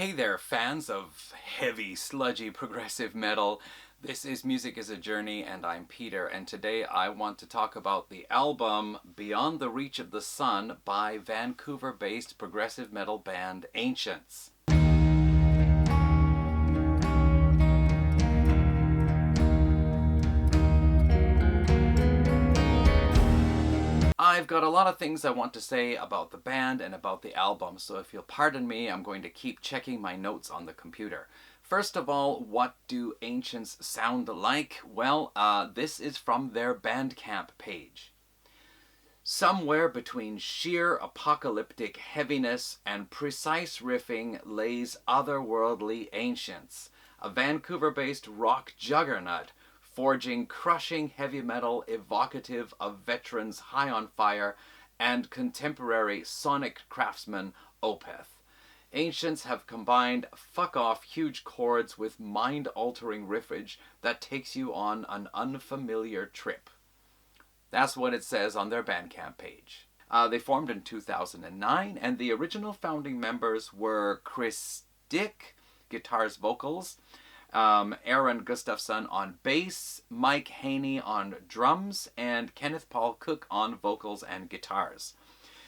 Hey there, fans of heavy, sludgy, progressive metal. This is Music is a Journey, and I'm Peter, and today I want to talk about the album Beyond the Reach of the Sun by Vancouver-based progressive metal band Ancients. I've got a lot of things I want to say about the band and about the album, so if you'll pardon me, I'm going to keep checking my notes on the computer. First of all, what do Ancients sound like? Well, this is from their Bandcamp page. Somewhere between sheer apocalyptic heaviness and precise riffing lays otherworldly Ancients, a Vancouver-based rock juggernaut forging crushing heavy metal evocative of veterans high on fire and contemporary sonic craftsman Opeth. Ancients have combined fuck-off huge chords with mind-altering riffage that takes you on an unfamiliar trip. That's what it says on their Bandcamp page. They formed in 2009, and the original founding members were Chris Dick, guitars, vocals, Aaron Gustafson on bass, Mike Haney on drums, and Kenneth Paul Cook on vocals and guitars.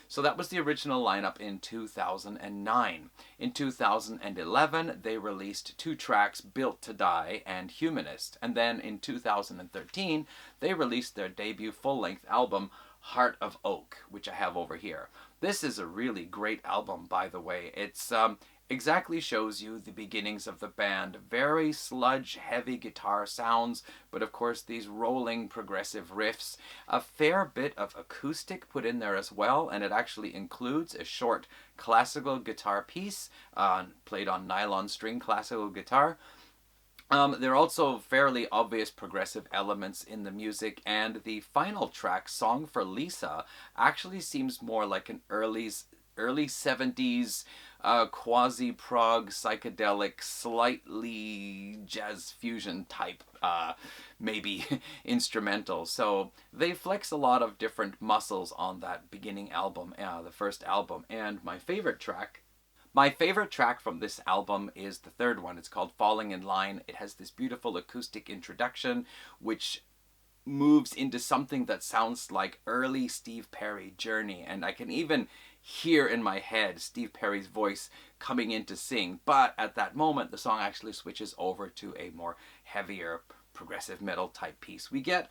So that was the original lineup in 2009. In 2011, they released two tracks, Built to Die and Humanist. And then in 2013, they released their debut full-length album, Heart of Oak, which I have over here. This is a really great album, by the way. It's exactly shows you the beginnings of the band. Very sludge, heavy guitar sounds, but of course these rolling progressive riffs. A fair bit of acoustic put in there as well, and it actually includes a short classical guitar piece played on nylon string classical guitar. There are also fairly obvious progressive elements in the music, and the final track, Song for Lisa, actually seems more like an early 70s quasi-prog, psychedelic, slightly jazz fusion type, maybe instrumental. So they flex a lot of different muscles on that beginning album, the first album. And my favorite track from this album is the third one. It's called Falling in Line. It has this beautiful acoustic introduction, which moves into something that sounds like early Steve Perry Journey, and I can even hear in my head Steve Perry's voice coming in to sing, but at that moment the song actually switches over to a more heavier progressive metal type piece. We get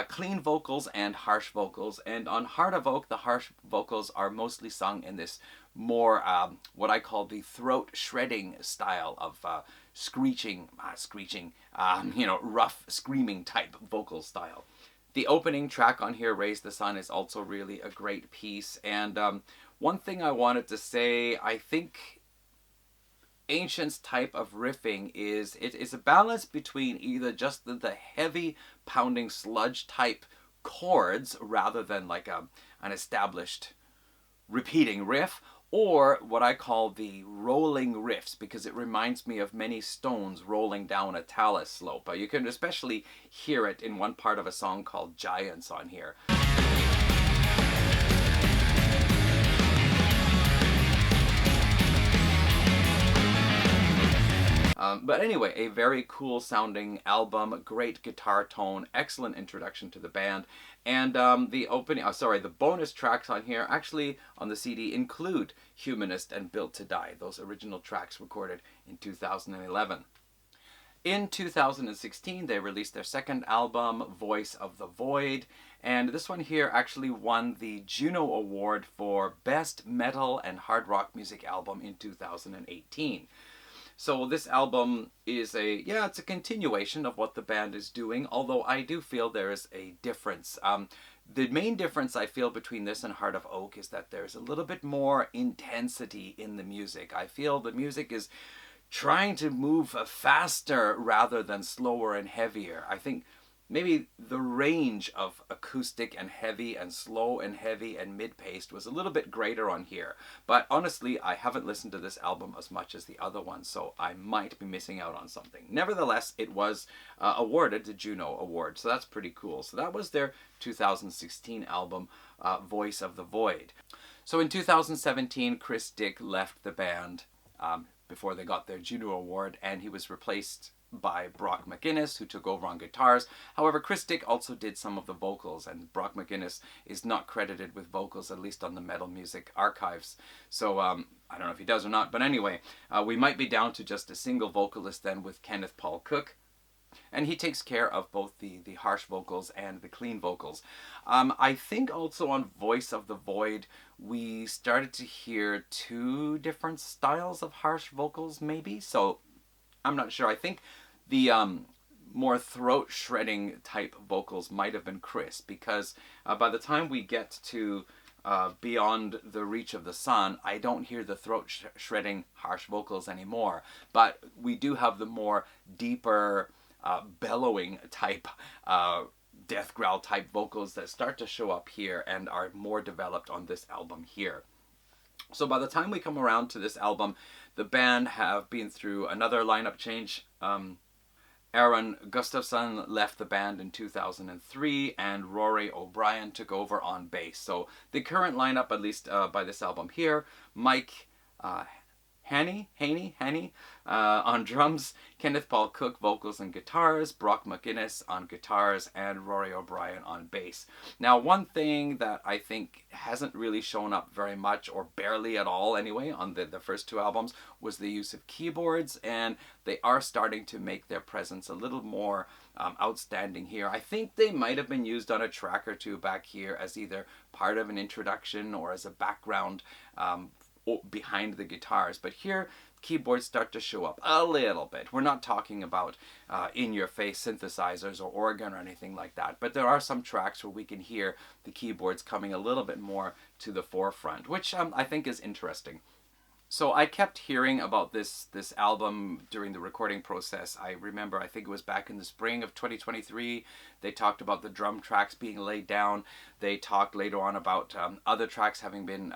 clean vocals and harsh vocals, and on Heart of Oak the harsh vocals are mostly sung in this more what I call the throat shredding style of screeching, rough screaming type vocal style. The opening track on here, Raise the Sun, is also really a great piece. And one thing I wanted to say, I think Ancients' type of riffing is a balance between either just the heavy pounding sludge type chords rather than like an established repeating riff, or what I call the rolling riffs, because it reminds me of many stones rolling down a talus slope. You can especially hear it in one part of a song called Giants on here. But anyway, a very cool sounding album, great guitar tone, excellent introduction to the band, and the bonus tracks on here, actually on the CD, include Humanist and Built to Die, those original tracks recorded in 2011. In 2016, they released their second album, Voice of the Void, and this one here actually won the Juno Award for Best Metal and Hard Rock Music Album in 2018. So this album is it's a continuation of what the band is doing, although I do feel there is a difference. The main difference I feel between this and Heart of Oak is that there's a little bit more intensity in the music. I feel the music is trying to move faster rather than slower and heavier. I think maybe the range of acoustic and heavy and slow and heavy and mid-paced was a little bit greater on here. But honestly, I haven't listened to this album as much as the other one, so I might be missing out on something. Nevertheless, it was awarded the Juno Award, so that's pretty cool. So that was their 2016 album, Voice of the Void. So in 2017, Chris Dick left the band before they got their Juno Award, and he was replaced by Brock McGinnis, who took over on guitars. However, Chris Dick also did some of the vocals, and Brock McGinnis is not credited with vocals, at least on the Metal Music Archives. So I don't know if he does or not, but anyway, we might be down to just a single vocalist then with Kenneth Paul Cook. And he takes care of both the harsh vocals and the clean vocals. I think also on Voice of the Void, we started to hear 2 different styles of harsh vocals, maybe. So I'm not sure. I think the more throat shredding type vocals might have been Chris, because by the time we get to Beyond the Reach of the Sun, I don't hear the throat shredding harsh vocals anymore. But we do have the more deeper bellowing type death growl type vocals that start to show up here and are more developed on this album here. So by the time we come around to this album, the band have been through another lineup change. Aaron Gustafsson left the band in 2003, and Rory O'Brien took over on bass. So the current lineup, at least by this album here: Mike Haney on drums, Kenneth Paul Cook vocals and guitars, Brock McGinnis on guitars, and Rory O'Brien on bass. Now, one thing that I think hasn't really shown up very much, or barely at all anyway, on the first 2 albums was the use of keyboards, and they are starting to make their presence a little more outstanding here. I think they might have been used on a track or 2 back here as either part of an introduction or as a background behind the guitars, but here keyboards start to show up a little bit. We're not talking about in-your-face synthesizers or organ or anything like that, but there are some tracks where we can hear the keyboards coming a little bit more to the forefront, which I think is interesting. So I kept hearing about this album during the recording process. I remember, I think it was back in the spring of 2023, they talked about the drum tracks being laid down. They talked later on about other tracks having been,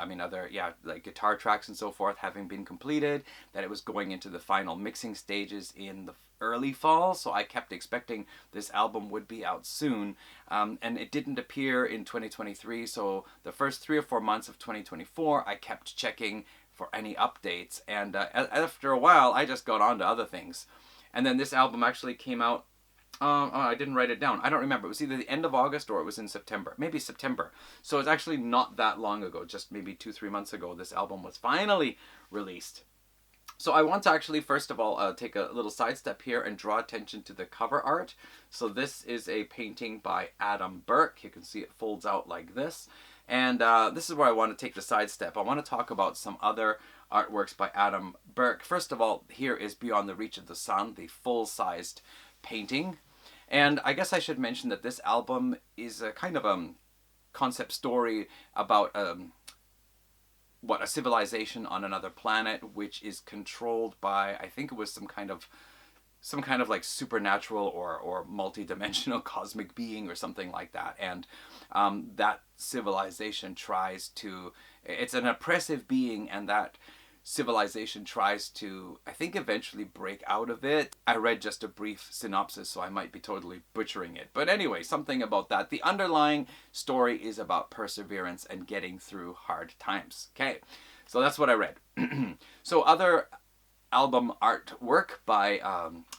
like guitar tracks and so forth having been completed, that it was going into the final mixing stages in the early fall. So I kept expecting this album would be out soon, and it didn't appear in 2023. So the first 3 or 4 months of 2024, I kept checking for any updates, and after a while I just got on to other things. And then this album actually came out, I didn't write it down, I don't remember, it was either the end of August or it was in September, maybe September. So it's actually not that long ago, just maybe 2-3 months ago, this album was finally released. So I want to actually first of all take a little sidestep here and draw attention to the cover art. So this is a painting by Adam Burke. You can see it folds out like this. And this is where I want to take the sidestep. I want to talk about some other artworks by Adam Burke. First of all, here is Beyond the Reach of the Sun, the full-sized painting. And I guess I should mention that this album is a kind of a concept story about a civilization on another planet, which is controlled by, I think it was some kind of like supernatural or multi-dimensional cosmic being or something like that. And that civilization tries to, it's an oppressive being, and that civilization tries to, I think, eventually break out of it. I read just a brief synopsis, so I might be totally butchering it. But anyway, something about that. The underlying story is about perseverance and getting through hard times. Okay, so that's what I read. So other album artwork by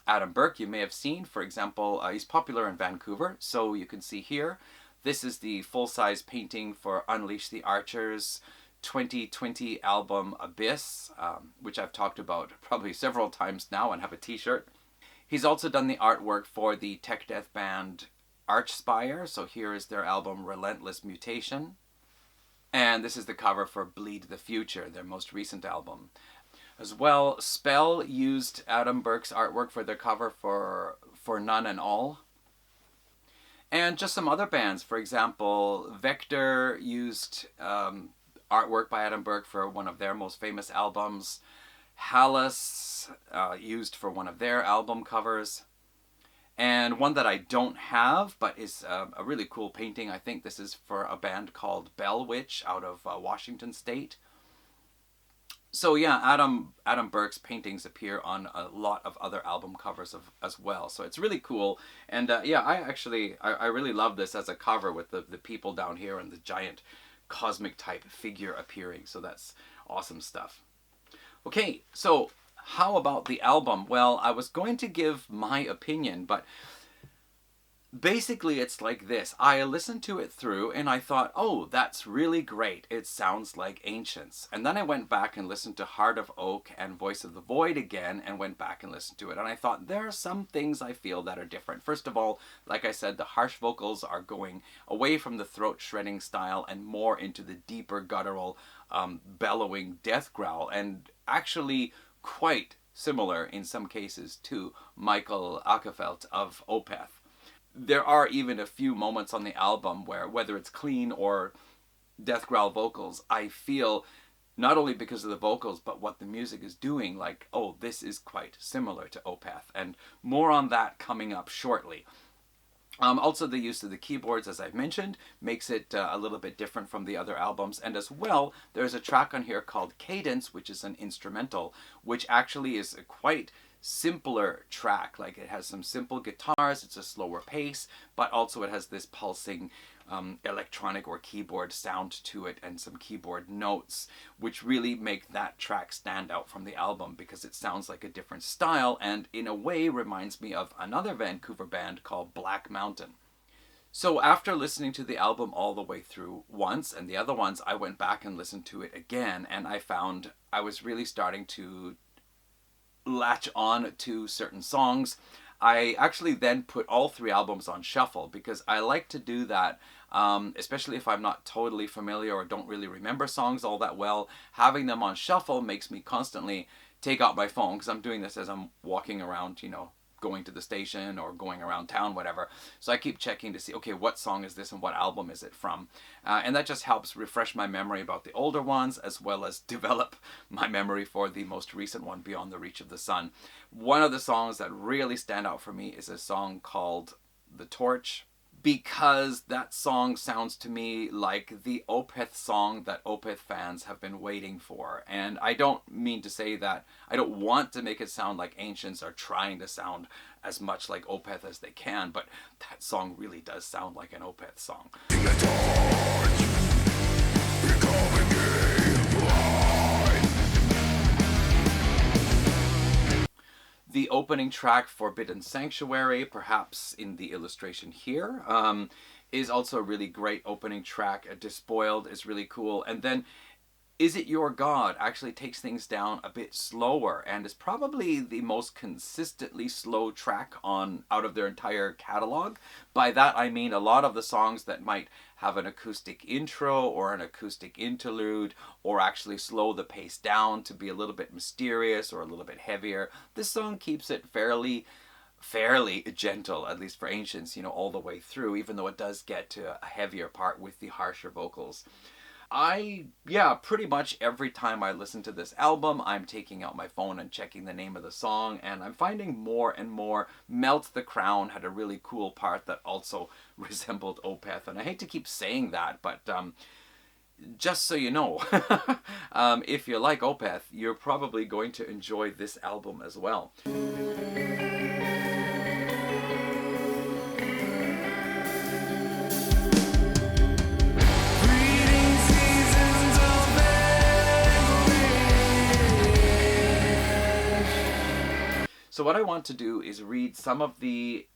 Adam Burke you may have seen. For example, he's popular in Vancouver, so you can see here, this is the full-size painting for Unleash the Archers' 2020 album Abyss, which I've talked about probably several times now and have a t-shirt. He's also done the artwork for the tech death band Archspire, so here is their album Relentless Mutation. And this is the cover for Bleed the Future, their most recent album. As well, Spell used Adam Burke's artwork for their cover for None and All. And just some other bands, for example, Vector used artwork by Adam Burke for one of their most famous albums. Hallis used for one of their album covers. And one that I don't have, but is a really cool painting, I think this is for a band called Bell Witch out of Washington State. So yeah, Adam Burke's paintings appear on a lot of other album covers as well. So it's really cool. And yeah, I really love this as a cover with the people down here and the giant cosmic type figure appearing. So that's awesome stuff. Okay, so How about the album? Well, I was going to give my opinion, but basically it's like this. I listened to it through and I thought, oh, that's really great. It sounds like Ancients. And then I went back and listened to Heart of Oak and Voice of the Void again and went back and listened to it. And I thought, there are some things I feel that are different. First of all, like I said, the harsh vocals are going away from the throat shredding style and more into the deeper guttural bellowing death growl, and actually quite similar in some cases to Michael Ackerfeldt of Opeth. There are even a few moments on the album where, whether it's clean or death growl vocals, I feel, not only because of the vocals, but what the music is doing, like, oh, this is quite similar to Opeth. And more on that coming up shortly. Also, the use of the keyboards, as I've mentioned, makes it a little bit different from the other albums. And as well, there's a track on here called Cadence, which is an instrumental, which actually is a quite simpler track. Like, it has some simple guitars, it's a slower pace, but also it has this pulsing electronic or keyboard sound to it and some keyboard notes, which really make that track stand out from the album because it sounds like a different style and in a way reminds me of another Vancouver band called Black Mountain. So after listening to the album all the way through once and the other ones, I went back and listened to it again, and I found I was really starting to latch on to certain songs. I actually then put all three albums on shuffle because I like to do that, especially if I'm not totally familiar or don't really remember songs all that well. Having them on shuffle makes me constantly take out my phone because I'm doing this as I'm walking around, going to the station or going around town, whatever. So I keep checking to see, okay, what song is this and what album is it from? And that just helps refresh my memory about the older ones as well as develop my memory for the most recent one, Beyond the Reach of the Sun. One of the songs that really stand out for me is a song called The Torch, because that song sounds to me like the Opeth song that Opeth fans have been waiting for. And I don't mean to say that, I don't want to make it sound like Ancients are trying to sound as much like Opeth as they can, but that song really does sound like an Opeth song. The opening track, Forbidden Sanctuary, perhaps in the illustration here, is also a really great opening track. Despoiled is really cool. And then Is It Your God actually takes things down a bit slower and is probably the most consistently slow track out of their entire catalog. By that I mean a lot of the songs that might have an acoustic intro or an acoustic interlude or actually slow the pace down to be a little bit mysterious or a little bit heavier. This song keeps it fairly gentle, at least for Ancients, all the way through, even though it does get to a heavier part with the harsher vocals. Pretty much every time I listen to this album, I'm taking out my phone and checking the name of the song, and I'm finding more and more. Melt the Crown had a really cool part that also resembled Opeth, and I hate to keep saying that, but just so you know, if you like Opeth, you're probably going to enjoy this album as well. So what I want to do is read some of the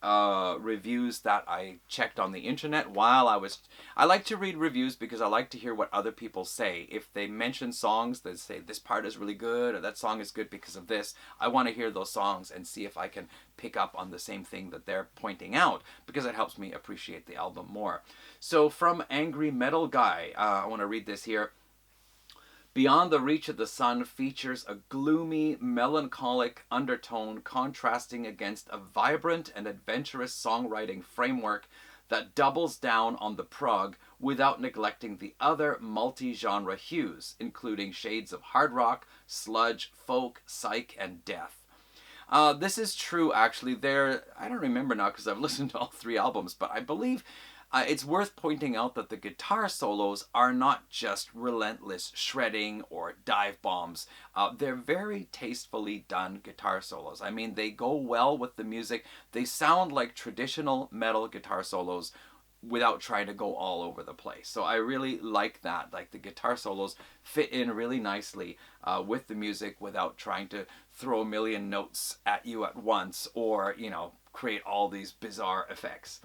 reviews that I checked on the internet while I like to read reviews because I like to hear what other people say. If they mention songs that say this part is really good or that song is good because of this, I want to hear those songs and see if I can pick up on the same thing that they're pointing out because it helps me appreciate the album more. So from Angry Metal Guy, I want to read this here. Beyond the Reach of the Sun features a gloomy, melancholic undertone contrasting against a vibrant and adventurous songwriting framework that doubles down on the prog without neglecting the other multi-genre hues, including shades of hard rock, sludge, folk, psych, and death. This is true, actually. I don't remember now because I've listened to all three albums, but I believe it's worth pointing out that the guitar solos are not just relentless shredding or dive bombs. They're very tastefully done guitar solos. I mean, they go well with the music. They sound like traditional metal guitar solos without trying to go all over the place. So I really like that. Like the guitar solos fit in really nicely with the music without trying to throw a million notes at you at once or, you know, create all these bizarre effects.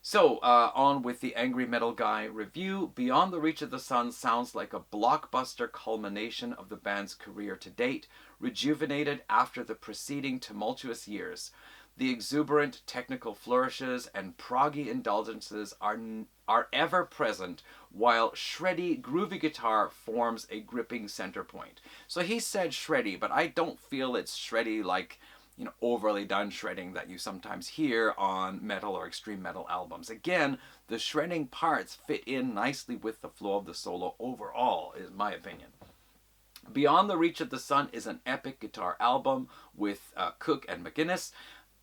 So, on with the Angry Metal Guy review. Beyond the Reach of the Sun sounds like a blockbuster culmination of the band's career to date, rejuvenated after the preceding tumultuous years. The exuberant technical flourishes and proggy indulgences are ever present, while shreddy, groovy guitar forms a gripping center point. So he said shreddy, but I don't feel it's shreddy like, you know, overly done shredding that you sometimes hear on metal or extreme metal albums. Again, the shredding parts fit in nicely with the flow of the solo overall, is my opinion. Beyond the Reach of the Sun is an epic guitar album with Cook and McGuinness,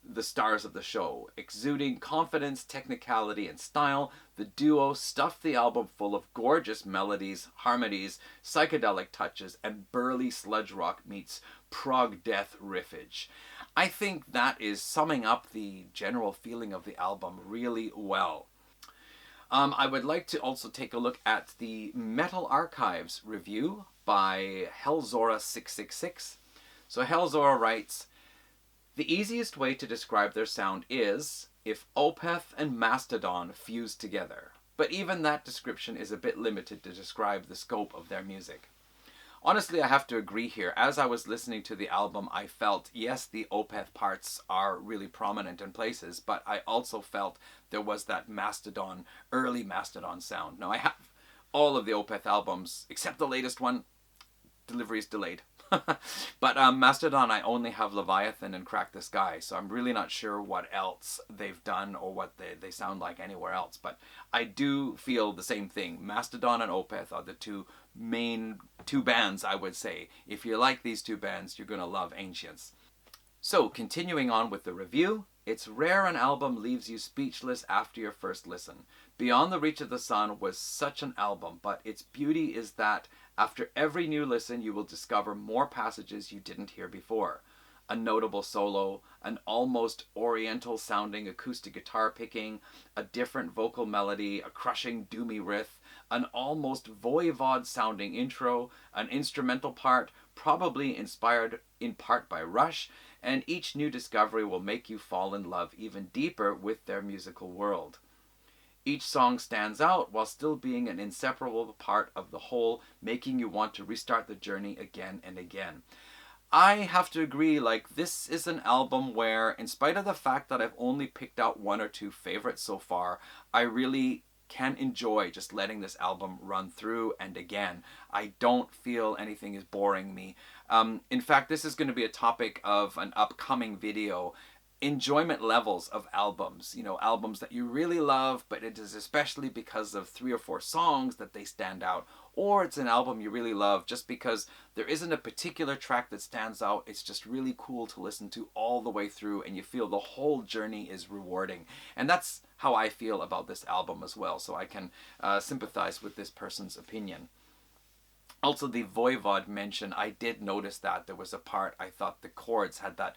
the stars of the show. Exuding confidence, technicality, and style, the duo stuffed the album full of gorgeous melodies, harmonies, psychedelic touches, and burly sludge rock meets prog death riffage. I think that is summing up the general feeling of the album really well. I would like to also take a look at the Metal Archives review by Hellzora666. So Hellzora writes, "The easiest way to describe their sound is if Opeth and Mastodon fused together. But even that description is a bit limited to describe the scope of their music." Honestly, I have to agree here. As I was listening to the album, I felt, yes, the Opeth parts are really prominent in places, but I also felt there was that Mastodon, early Mastodon sound. Now, I have all of the Opeth albums, except the latest one. Delivery is delayed. But Mastodon, I only have Leviathan and Crack the Sky, so I'm really not sure what else they've done or what they sound like anywhere else. But I do feel the same thing. Mastodon and Opeth are the two bands, I would say. If you like these two bands, you're going to love Ancients. So, continuing on with the review, it's rare an album leaves you speechless after your first listen. Beyond the Reach of the Sun was such an album, but its beauty is that after every new listen, you will discover more passages you didn't hear before. A notable solo, an almost oriental-sounding acoustic guitar picking, a different vocal melody, a crushing doomy riff, an almost voivod-sounding intro, an instrumental part, probably inspired in part by Rush, and each new discovery will make you fall in love even deeper with their musical world. Each song stands out while still being an inseparable part of the whole, making you want to restart the journey again and again. I have to agree, like, this is an album where, in spite of the fact that I've only picked out one or two favorites so far, I really can enjoy just letting this album run through and again. I don't feel anything is boring me. In fact, this is going to be a topic of an upcoming video. Enjoyment levels of albums, you know, albums that you really love, but it is especially because of 3 or 4 songs that they stand out, or it's an album you really love just because there isn't a particular track that stands out. It's just really cool to listen to all the way through, and you feel the whole journey is rewarding. And that's how I feel about this album as well, so I can sympathize with this person's opinion. Also, the Voivod mention, I did notice that there was a part I thought the chords had that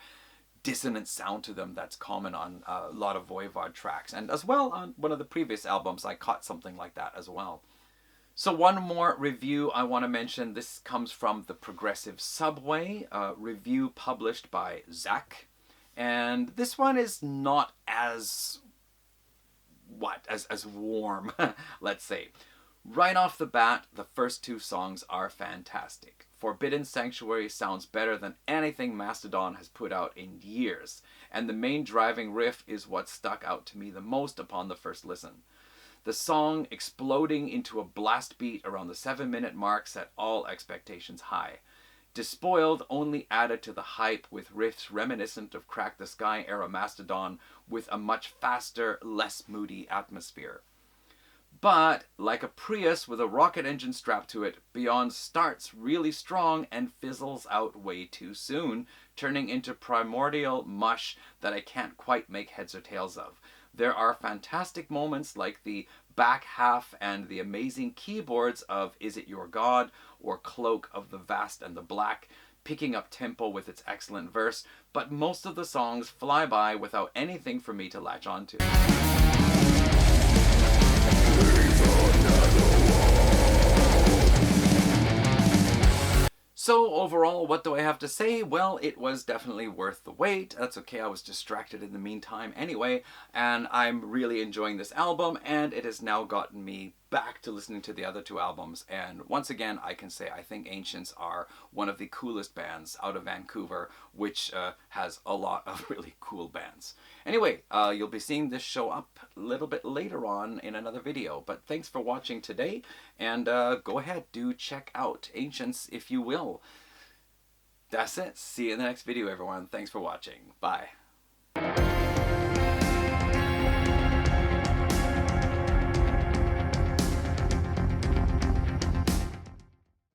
dissonant sound to them that's common on a lot of Voivod tracks. And as well on one of the previous albums, I caught something like that as well. So one more review I want to mention. This comes from the Progressive Subway, a review published by Zach. And this one is not as warm, let's say. Right off the bat, the first 2 songs are fantastic. Forbidden Sanctuary sounds better than anything Mastodon has put out in years, and the main driving riff is what stuck out to me the most upon the first listen. The song exploding into a blast beat around the 7-minute mark set all expectations high. Despoiled only added to the hype with riffs reminiscent of Crack the Sky era Mastodon with a much faster, less moody atmosphere. But, like a Prius with a rocket engine strapped to it, Beyond starts really strong and fizzles out way too soon, turning into primordial mush that I can't quite make heads or tails of. There are fantastic moments like the back half and the amazing keyboards of Is It Your God or Cloak of the Vast and the Black, picking up tempo with its excellent verse, but most of the songs fly by without anything for me to latch onto. So overall, what do I have to say? Well, it was definitely worth the wait. That's okay, I was distracted in the meantime anyway, and I'm really enjoying this album, and it has now gotten me back to listening to the other two albums. And once again, I can say I think Ancients are one of the coolest bands out of Vancouver, which has a lot of really cool bands. Anyway, you'll be seeing this show up a little bit later on in another video, but thanks for watching today, and go ahead, do check out Ancients if you will. That's it. See you in the next video, everyone. Thanks for watching. Bye.